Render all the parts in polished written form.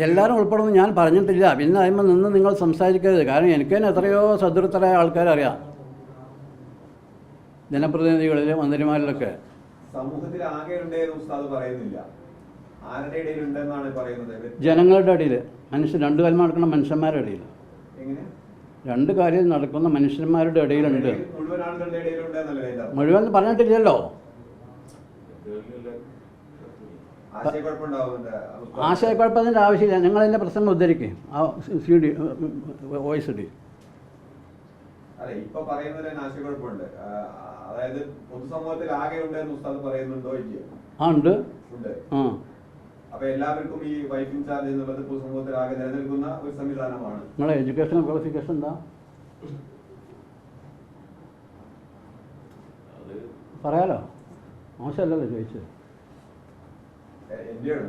എല്ലാവരും ഉൾപ്പെടുന്നു ഞാൻ പറഞ്ഞിട്ടില്ല. പിന്നെ അതിന്മേൽ നിന്ന് നിങ്ങൾ സംസാരിക്കരുത്. കാരണം എനിക്ക് തന്നെ എത്രയോ സദൃത്തരായ ആൾക്കാരറിയാം, ജനപ്രതിനിധികളിലും മന്ത്രിമാരിലൊക്കെ. സമൂഹത്തിൽ ആകെ ഉണ്ടെന്ന് ഉസ്താദ് പറയുന്നില്ല, ആരുടെ ഇടയിലുണ്ടെന്നാണ് പറയുന്നത്? ജനങ്ങളുടെ ഇടയിൽ, രണ്ട് കാര്യം നടക്കുന്ന മനുഷ്യന്മാരുടെ ഇടയിൽ, എങ്ങനെ രണ്ട് കാര്യം നടക്കുന്ന മനുഷ്യന്മാരുടെ ഇടയിലുണ്ട്. മുഴുവൻ ആളുകളുടെ ഇടയിലുണ്ടെന്നല്ലേ? മുഴുവൻ പറഞ്ഞിട്ടില്ലല്ലോ. ആശയക്കുഴപ്പത്തിൻ്റെ ആവശ്യമില്ല. നിങ്ങളതിൻ്റെ പ്രസംഗം ഉദ്ധരിക്കും, ആ CD വോയിസ് ഇടി. അതെ, ഇപ്പൊ പറയുന്നതിന് ആശയക്കുഴപ്പമുണ്ട്. അതായത് പൊതുസമൂഹത്തിൽ ആകെ ഉണ്ടെന്ന് ഉസ്താദ് പറയുന്നുണ്ടോ? ആ ഉണ്ട്. അപ്പൊ എല്ലാവർക്കും ഈ വൈഫ് ഇൻചാർജ് എന്നുള്ളത് പൊതുസമൂഹത്തിൽ ആകെ നിലനിൽക്കുന്ന ഒരു സംവിധാനമാണ്. നിങ്ങളെ എഡ്യൂക്കേഷണൽ ക്വാളിഫിക്കേഷൻ എന്താ പറയാലോ? മോശമല്ലല്ലോ ചോദിച്ചത്.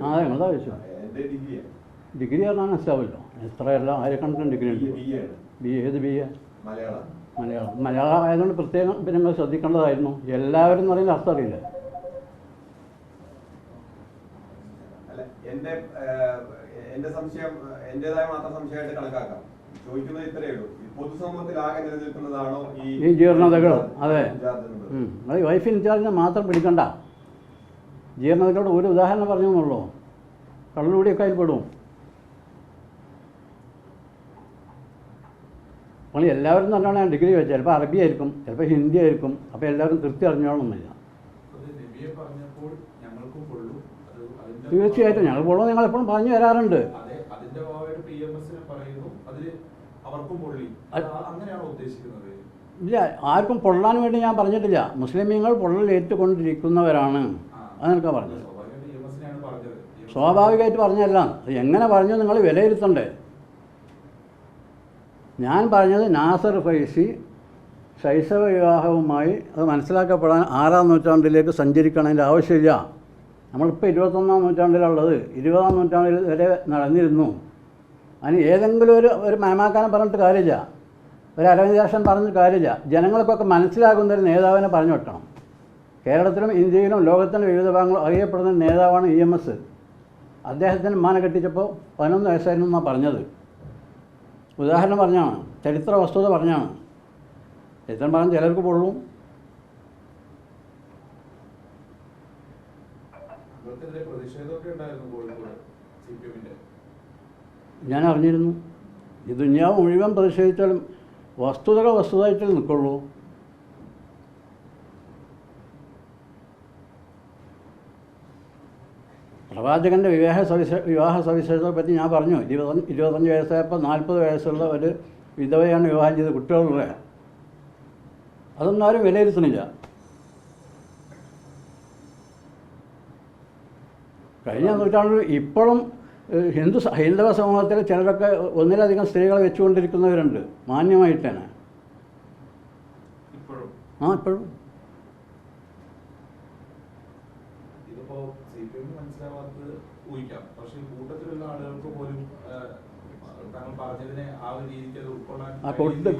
അതെ, നിങ്ങളതാ ചോദിച്ചോ. ഡിഗ്രി പറഞ്ഞാൽ മനസ്സിലാവുമല്ലോ. എത്രയെല്ലാം ആയിരക്കണക്കിന് ഡിഗ്രി ഉണ്ട്. ഏത് BA? മലയാളം ആയതുകൊണ്ട് പ്രത്യേകം പിന്നെ നിങ്ങൾ ശ്രദ്ധിക്കേണ്ടതായിരുന്നു. എല്ലാവരും എന്ന് പറയുന്ന അർത്ഥം അറിയില്ല. എന്റെ സംശയം എന്റേതായ മാത്രം സംശയമായിട്ട് കണക്കാക്കാം. ചോദിക്കുന്നത് ഇത്രയേ ഉള്ളൂ, പൊതുസമൂഹത്തിൽ ആകെ നിലനിൽക്കുന്നതാണോ ഈ ജീർണതകൾ? അതെ, വൈഫ് ഇൻചാർജിനെ മാത്രം പിടിക്കണ്ട. ജീർണതകളുടെ ഒരു ഉദാഹരണം പറഞ്ഞു എന്നുള്ളൂ. കള്ളുകൂടിയൊക്കെ അതിൽ പെടും. അപ്പോൾ എല്ലാവരും നല്ലോണം ഡിഗ്രി വെച്ചാൽ ചിലപ്പോൾ അറബി ആയിരിക്കും, ചിലപ്പോൾ ഹിന്ദി ആയിരിക്കും. അപ്പോൾ എല്ലാവരും കൃത്യം അറിഞ്ഞോളണമെന്നില്ല. തീർച്ചയായിട്ടും ഞങ്ങൾ പൊള്ളും, നിങ്ങളെപ്പോഴും പറഞ്ഞു തരാറുണ്ട്. ഇല്ല, ആർക്കും പൊള്ളാൻ വേണ്ടി ഞാൻ പറഞ്ഞിട്ടില്ല. മുസ്ലിമീങ്ങൾ പൊള്ളലേറ്റുകൊണ്ടിരിക്കുന്നവരാണ്, അത് നിനക്കാണ് പറഞ്ഞത്. സ്വാഭാവികമായിട്ട് പറഞ്ഞല്ല, അത് എങ്ങനെ പറഞ്ഞു നിങ്ങൾ വിലയിരുത്തണ്ടേ. ഞാൻ പറഞ്ഞത് നാസർ ഫൈസി ശൈശവ വിവാഹവുമായി അത് മനസ്സിലാക്കപ്പെടാൻ 6-ാം നൂറ്റാണ്ടിലേക്ക് സഞ്ചരിക്കണതിൻ്റെ ആവശ്യമില്ല. നമ്മളിപ്പോൾ 21-ാം നൂറ്റാണ്ടിലുള്ളത്. 20-ാം നൂറ്റാണ്ടിൽ വരെ നടന്നിരുന്നു. അതിന് ഏതെങ്കിലും ഒരു മേമാക്കാനെ പറഞ്ഞിട്ട് കാര്യമില്ല, ഒരു അരവിന്ദാക്ഷൻ പറഞ്ഞിട്ട് കാര്യമില്ല. ജനങ്ങൾക്കൊക്കെ മനസ്സിലാകുന്ന ഒരു നേതാവിനെ പറഞ്ഞു വെക്കണം. കേരളത്തിലും ഇന്ത്യയിലും ലോകത്തിൻ്റെ വിവിധ ഭാഗങ്ങളും അറിയപ്പെടുന്ന നേതാവാണ് EMS. അദ്ദേഹത്തിന് ഉമ്മാനെ കെട്ടിച്ചപ്പോൾ 11 വയസ്സായിരുന്നു എന്നാണ് പറഞ്ഞത്. ഉദാഹരണം പറഞ്ഞാണ്, ചരിത്ര വസ്തുത പറഞ്ഞാണ്. ചരിത്രം പറഞ്ഞ് ചിലർക്ക് പൊള്ളും. ഞാൻ അറിഞ്ഞിരുന്നു. ഈ ദുനിയാവ് മുഴുവൻ പ്രതിഷേധിച്ചാലും വസ്തുതകൾ വസ്തുതയായിട്ടേ നിൽക്കുള്ളൂ. പ്രവാചകൻ്റെ വിവാഹ സവിശേഷതയെ പറ്റി ഞാൻ പറഞ്ഞു. 25 വയസ്സായപ്പോൾ 40 വയസ്സുള്ള ഒരു വിധവയാണ് വിവാഹം ചെയ്ത് കുട്ടികളുള്ള. അതൊന്നും ആരും വിലയിരുത്തുന്നില്ല. കഴിഞ്ഞ നൂറ്റാണ്ടിൽ ഇപ്പോഴും ഹൈന്ദവ സമൂഹത്തിൽ ചിലരൊക്കെ ഒന്നിലധികം സ്ത്രീകളെ വെച്ചുകൊണ്ടിരിക്കുന്നവരുണ്ട്, മാന്യമായിട്ട് തന്നെ. ഇപ്പോഴും ആ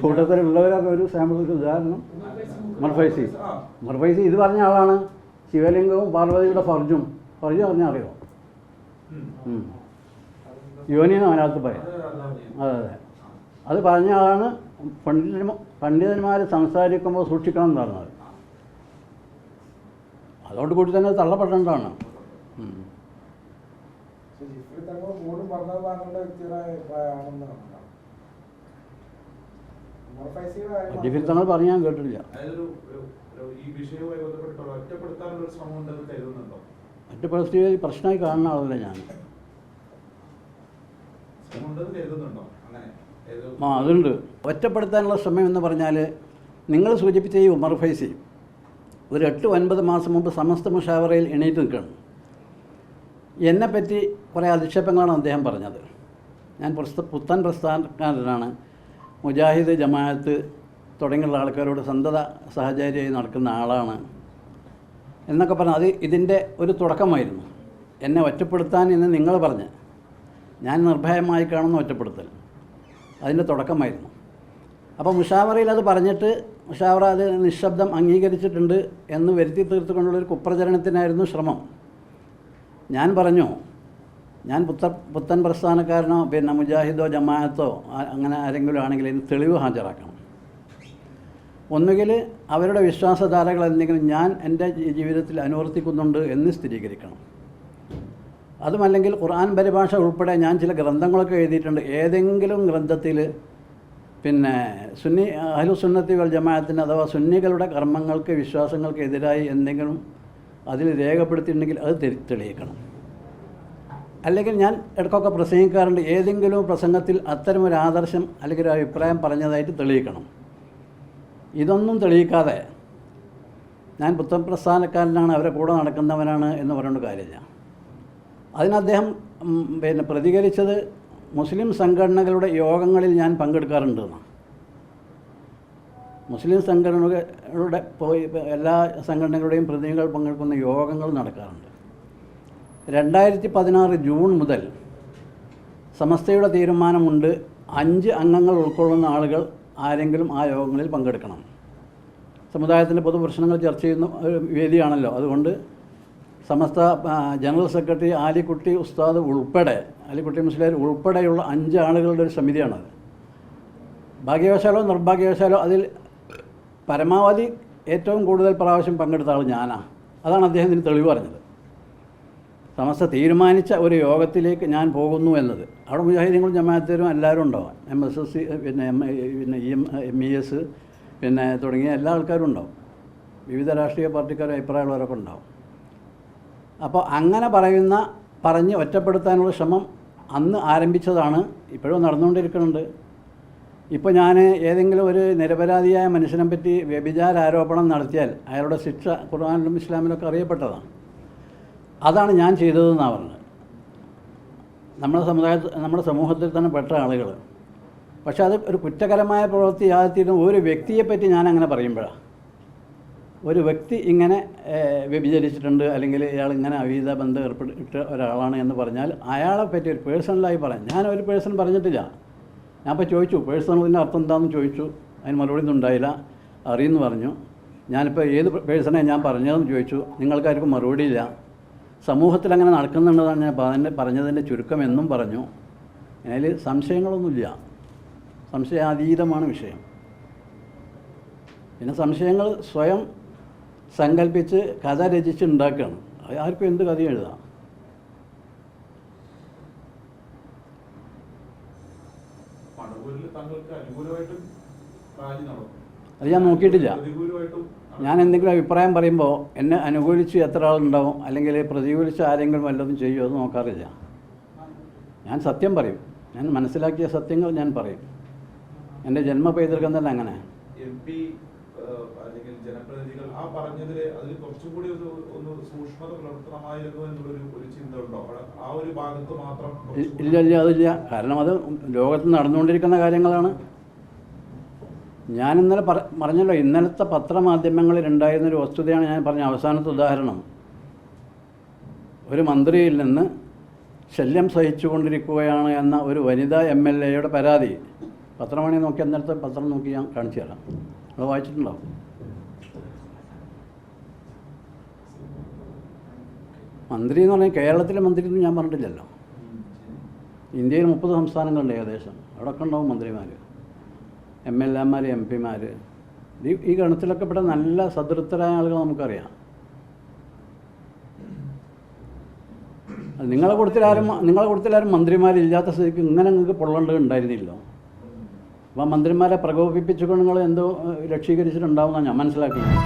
കൂട്ടത്തിലുള്ളവരൊക്കെ ഒരു സാമ്പിൾ, ഒരു ഉദാഹരണം മർഫൈസി ഇത് പറഞ്ഞ ആളാണ്. ശിവലിംഗവും പാർവതിയുടെ ഫർജും പറഞ്ഞാൽ അറിയോ? യോനിന്ന് അതിനകത്ത് പറയാം. അതെ, അത് പറഞ്ഞ ആളാണ്. പണ്ഡിതന്മാർ സംസാരിക്കുമ്പോൾ സൂക്ഷിക്കണം എന്ന് പറഞ്ഞത്. അതുകൊണ്ട് കൂടി തന്നെ തള്ളപ്പെടേണ്ടതാണ്. ജിഫിൽ തങ്ങൾ പറഞ്ഞ് ഞാൻ കേട്ടില്ല. ഒറ്റപ്പെടുത്തി പ്രശ്നമായി കാണുന്ന ആളല്ലേ ഞാൻ. അതുണ്ട്. ഒറ്റപ്പെടുത്താനുള്ള ശ്രമം എന്ന് പറഞ്ഞാൽ നിങ്ങൾ സൂചിപ്പിച്ച ഈ ഉമർ ഫൈസി ഒരു 8-9 മാസം മുമ്പ് സമസ്ത മുഷാവറയിൽ എണീറ്റ് നിൽക്കുകയാണ്. എന്നെപ്പറ്റി കുറേ അധിക്ഷേപങ്ങളാണ് അദ്ദേഹം പറഞ്ഞത്. ഞാൻ പുത്തൻ പ്രസ്ഥാനക്കാരനാണ്, മുജാഹിദ് ജമാഅത്ത് തുടങ്ങിയുള്ള ആൾക്കാരോട് സന്തത സഹചാരിയായി നടക്കുന്ന ആളാണ് എന്നൊക്കെ പറഞ്ഞാൽ അത് ഇതിൻ്റെ ഒരു തുടക്കമായിരുന്നു. എന്നെ ഒറ്റപ്പെടുത്താൻ എന്ന് നിങ്ങൾ പറഞ്ഞ് ഞാൻ നിർഭയമായി കാണുന്ന ഒറ്റപ്പെടുത്തൽ അതിൻ്റെ തുടക്കമായിരുന്നു. അപ്പോൾ മുഷാവറയിൽ അത് പറഞ്ഞിട്ട് മുഷാവറ അത് നിശബ്ദം അംഗീകരിച്ചിട്ടുണ്ട് എന്ന് വരുത്തി തീർത്തുകൊണ്ടുള്ളൊരു കുപ്രചരണത്തിനായിരുന്നു ശ്രമം. ഞാൻ പറഞ്ഞു, ഞാൻ പുത്തൻ പ്രസ്ഥാനക്കാരനോ പിന്നെ മുജാഹിദോ ജമാഅത്തോ അങ്ങനെ ആരെങ്കിലും ആണെങ്കിൽ ഇതിന് തെളിവ് ഹാജരാക്കണം. ഒന്നുകിൽ അവരുടെ വിശ്വാസധാരകൾ എന്തെങ്കിലും ഞാൻ എൻ്റെ ജീവിതത്തിൽ അനുവർത്തിക്കുന്നുണ്ട് എന്ന് സ്ഥിരീകരിക്കണം. അതുമല്ലെങ്കിൽ ഖുർആൻ പരിഭാഷ ഉൾപ്പെടെ ഞാൻ ചില ഗ്രന്ഥങ്ങളൊക്കെ എഴുതിയിട്ടുണ്ട്. ഏതെങ്കിലും ഗ്രന്ഥത്തിൽ പിന്നെ സുന്നി അഹ്ലുസുന്നത്തി വൽ ജമാഅത്തിന് അഥവാ സുന്നികളുടെ കർമ്മങ്ങൾക്ക് വിശ്വാസങ്ങൾക്ക് എതിരായി എന്തെങ്കിലും അതിൽ രേഖപ്പെടുത്തിയിട്ടുണ്ടെങ്കിൽ അത് തെളിയിക്കണം. അല്ലെങ്കിൽ ഞാൻ ഇടയ്ക്കൊക്കെ പ്രസംഗിക്കാറുണ്ട്, ഏതെങ്കിലും പ്രസംഗത്തിൽ അത്തരമൊരു ആദർശം അല്ലെങ്കിൽ ഒരു അഭിപ്രായം പറഞ്ഞതായിട്ട് തെളിയിക്കണം. ഇതൊന്നും തെളിയിക്കാതെ ഞാൻ പുത്തൻ പ്രസ്ഥാനക്കാരനാണ്, അവരെ കൂടെ നടക്കുന്നവനാണ് എന്ന് പറയേണ്ട കാര്യമില്ല. അതിന് അദ്ദേഹം പിന്നെ പ്രതികരിച്ചത് മുസ്ലിം സംഘടനകളുടെ യോഗങ്ങളിൽ ഞാൻ പങ്കെടുക്കാറുണ്ട് എന്നാണ്. മുസ്ലിം സംഘടനകളുടെ എല്ലാ സംഘടനകളുടെയും പ്രതിനിധികൾ പങ്കെടുക്കുന്ന യോഗങ്ങൾ നടക്കാറുണ്ട്. 2016 ജൂൺ മുതൽ സമസ്തയുടെ തീരുമാനമുണ്ട്, 5 അംഗങ്ങൾ ഉൾക്കൊള്ളുന്ന ആളുകൾ ആരെങ്കിലും ആ യോഗങ്ങളിൽ പങ്കെടുക്കണം. സമുദായത്തിൻ്റെ പൊതുപ്രശ്നങ്ങൾ ചർച്ച ചെയ്യുന്ന ഒരു വേദിയാണല്ലോ. അതുകൊണ്ട് സമസ്ത ജനറൽ സെക്രട്ടറി ആലിക്കുട്ടി ഉസ്താദ് ഉൾപ്പെടെ, ആലിക്കുട്ടി മുസ്ലിയാർ ഉൾപ്പെടെയുള്ള 5 ആളുകളുടെ ഒരു സമിതിയാണത്. ഭാഗ്യവശാലോ നിർഭാഗ്യവശാലോ അതിൽ പരമാവധി ഏറ്റവും കൂടുതൽ പ്രാവശ്യം പങ്കെടുത്ത ആൾ ഞാനാണ്. അതാണ് അദ്ദേഹത്തിന് തെളിവ് പറഞ്ഞത്. സമസ്ത തീരുമാനിച്ച ഒരു യോഗത്തിലേക്ക് ഞാൻ പോകുന്നു എന്നത്. അവിടെ മുജാഹിദീങ്ങളും ജമാഅത്തുകാരും എല്ലാവരും ഉണ്ടാവും. MSS പിന്നെ MES പിന്നെ തുടങ്ങിയ എല്ലാ ആൾക്കാരും ഉണ്ടാവും. വിവിധ രാഷ്ട്രീയ പാർട്ടിക്കാരും അഭിപ്രായമുള്ളവരൊക്കെ ഉണ്ടാവും. അപ്പോൾ അങ്ങനെ പറഞ്ഞ് ഒറ്റപ്പെടുത്താനുള്ള ശ്രമം അന്ന് ആരംഭിച്ചതാണ്, ഇപ്പോഴും നടന്നുകൊണ്ടിരിക്കുന്നുണ്ട്. ഇപ്പോൾ ഞാൻ ഏതെങ്കിലും ഒരു നിരപരാധിയായ മനുഷ്യനെ പറ്റി വ്യഭിചാര ആരോപണം നടത്തിയാൽ അയാളുടെ ശിക്ഷ ഖുർആനിലും ഇസ്ലാമിലൊക്കെ അറിയപ്പെട്ടതാണ്. അതാണ് ഞാൻ ചെയ്തതെന്നാണ് പറഞ്ഞത്. നമ്മുടെ സമൂഹത്തിൽ തന്നെ പെട്ട ആളുകൾ. പക്ഷേ അത് ഒരു കുറ്റകരമായ പ്രവൃത്തി യാതൊരു ഒരു വ്യക്തിയെപ്പറ്റി ഞാൻ അങ്ങനെ പറയുമ്പോഴാണ്, ഒരു വ്യക്തി ഇങ്ങനെ വ്യഭിചരിച്ചിട്ടുണ്ട് അല്ലെങ്കിൽ ഇയാൾ ഇങ്ങനെ അവീത ബന്ധം ഏർപ്പെട്ടിട്ട് ഒരാളാണ് എന്ന് പറഞ്ഞാൽ അയാളെ പറ്റി ഒരു പേഴ്സണലായി പറയാം. ഞാൻ ഒരു പേഴ്സൺ പറഞ്ഞിട്ടില്ല. ഞാൻ ഇപ്പോൾ ചോദിച്ചു പേഴ്സണലിൻ്റെ അർത്ഥം എന്താണെന്ന് ചോദിച്ചു. അതിന് മറുപടി ഒന്നും ഉണ്ടായില്ല. അറിയുമെന്ന് പറഞ്ഞു. ഞാനിപ്പോൾ ഏത് പേഴ്സണെ ഞാൻ പറഞ്ഞതെന്ന് ചോദിച്ചു. നിങ്ങൾക്കാർക്കും മറുപടിയില്ല. സമൂഹത്തിൽ അങ്ങനെ നടക്കുന്നുണ്ടെന്നാണ് ഞാൻ പറഞ്ഞതിൻ്റെ ചുരുക്കം എന്നും പറഞ്ഞു. അതിൽ സംശയങ്ങളൊന്നുമില്ല. സംശയാതീതമാണ് വിഷയം. പിന്നെ സംശയങ്ങൾ സ്വയം സങ്കല്പിച്ച് കഥ രചിച്ച് ഉണ്ടാക്കുകയാണ്. ആർക്കും എന്ത് കഥ എഴുതാം. അത് ഞാൻ നോക്കിയിട്ടില്ല. ഞാൻ എന്തെങ്കിലും അഭിപ്രായം പറയുമ്പോൾ എന്നെ അനുകൂലിച്ച് എത്ര ആളുണ്ടാവും അല്ലെങ്കിൽ പ്രതികൂലിച്ച് ആരെങ്കിലും വല്ലതും ചെയ്യുമോ അത് നോക്കാറില്ല. ഞാൻ സത്യം പറയും. ഞാൻ മനസ്സിലാക്കിയ സത്യങ്ങൾ ഞാൻ പറയും. എൻ്റെ ജന്മ പൈതൃകം തന്നെ അങ്ങനെ. MP അല്ലെങ്കിൽ ജനപ്രതിനിധികൾ ആ പറഞ്ഞതിൽ അതിൽ കുറച്ചും കൂടി ഒന്ന് സൂക്ഷ്മത പുലർത്തണമായിരുന്നു എന്നുള്ളൊരു ചിന്ത ഉണ്ടോ? ആ ഒരു ഭാഗത്ത് മാത്രം ഇല്ല, അതില്ല. കാരണം അത് ലോകത്ത് നടന്നുകൊണ്ടിരിക്കുന്ന കാര്യങ്ങളാണ്. ഞാൻ ഇന്നലെ പറഞ്ഞല്ലോ, ഇന്നലത്തെ പത്രമാധ്യമങ്ങളിൽ ഉണ്ടായിരുന്നൊരു വസ്തുതയാണ് ഞാൻ പറഞ്ഞ അവസാനത്തെ ഉദാഹരണം. ഒരു മന്ത്രിയിൽ നിന്ന് ശല്യം സഹിച്ചുകൊണ്ടിരിക്കുകയാണ് എന്ന ഒരു വനിതാ MLA പരാതി. പത്രമണി നോക്കി അന്നേരത്തെ പത്രം നോക്കി ഞാൻ കാണിച്ചു തരാം. അത് വായിച്ചിട്ടുണ്ടാവും. മന്ത്രി എന്ന് പറഞ്ഞാൽ കേരളത്തിലെ മന്ത്രി എന്ന് ഞാൻ പറഞ്ഞിട്ടില്ലല്ലോ. ഇന്ത്യയിൽ 30 സംസ്ഥാനങ്ങളുണ്ട് ഏകദേശം. അവിടെയൊക്കെ ഉണ്ടാവും മന്ത്രിമാർ, MLA മാർ, MP മാർ. ഈ ഗണത്തിലൊക്കെ പെട്ട നല്ല സദൃത്തരായ ആളുകൾ നമുക്കറിയാം. നിങ്ങളെ കൂട്ടത്തിലാരും മന്ത്രിമാരില്ലാത്ത സ്ഥിതിക്ക് ഇങ്ങനെ നിങ്ങൾക്ക് പൊള്ളേണ്ടത് ഉണ്ടായിരുന്നില്ലോ. അപ്പോൾ മന്ത്രിമാരെ പ്രകോപിപ്പിച്ചുകൊണ്ട് നിങ്ങൾ എന്തോ ലക്ഷീകരിച്ചിട്ടുണ്ടാവുമെന്നാണ് ഞാൻ മനസ്സിലാക്കുന്നത്.